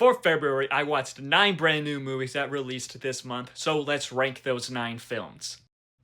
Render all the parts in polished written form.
For February, I watched 9 brand new movies that released this month, so let's rank those 9 films.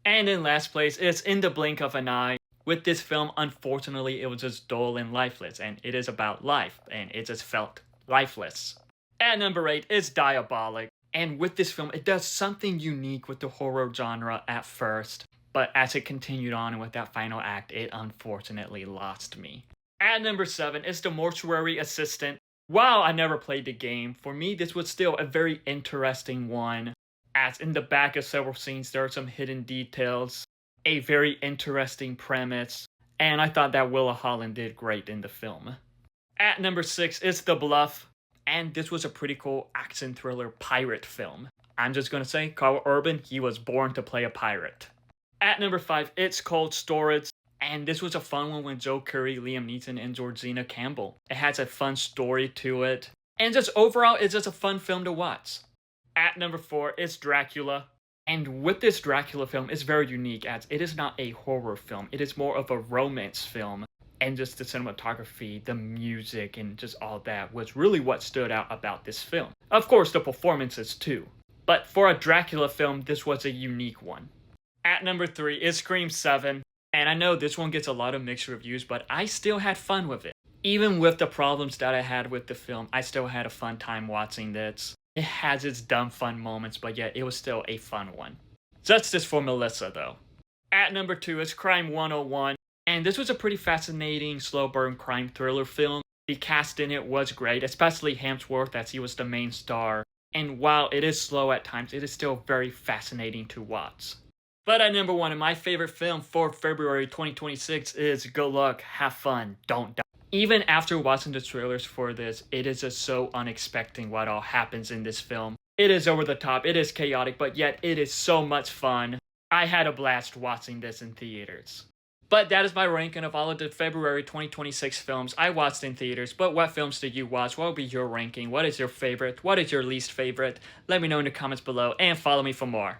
And in last place is In the Blink of an Eye. With this film, unfortunately, it was just dull and lifeless, and it is about life, and it just felt lifeless. At number 8 is Diabolic, and with this film, it does something unique with the horror genre at first, but as it continued on with that final act, it unfortunately lost me. At number 7 is The Mortuary Assistant. While I never played the game, for me this was still a very interesting one, as in the back of several scenes there are some hidden details, a very interesting premise, and I thought that Willa Holland did great in the film. At number 6 is The Bluff, and this was a pretty cool action thriller pirate film. I'm just gonna say, Carl Urban, he was born to play a pirate. At number 5, it's Cold Storage, and this was a fun one with Joe Curry, Liam Neeson, and Georgina Campbell. It has a fun story to it, and just overall, it's just a fun film to watch. At number 4, it's Dracula. And with this Dracula film, it's very unique as it is not a horror film. It is more of a romance film. And just the cinematography, the music, and just all that was really what stood out about this film. Of course, the performances too. But for a Dracula film, this was a unique one. At number 3 is Scream 7. And I know this one gets a lot of mixed reviews, but I still had fun with it. Even with the problems that I had with the film, I still had a fun time watching this. It has its dumb fun moments, but yet it was still a fun one. Justice for Melissa, though. At number 2 is Crime 101, and this was a pretty fascinating, slow-burn crime thriller film. The cast in it was great, especially Hemsworth, as he was the main star. And while it is slow at times, it is still very fascinating to watch. But at number 1, my favorite film for February 2026 is Good Luck, Have Fun, Don't Die. Even after watching the trailers for this, it is just so unexpected what all happens in this film. It is over the top, it is chaotic, but yet it is so much fun. I had a blast watching this in theaters. But that is my ranking of all of the February 2026 films I watched in theaters. But what films did you watch? What will be your ranking? What is your favorite? What is your least favorite? Let me know in the comments below and follow me for more.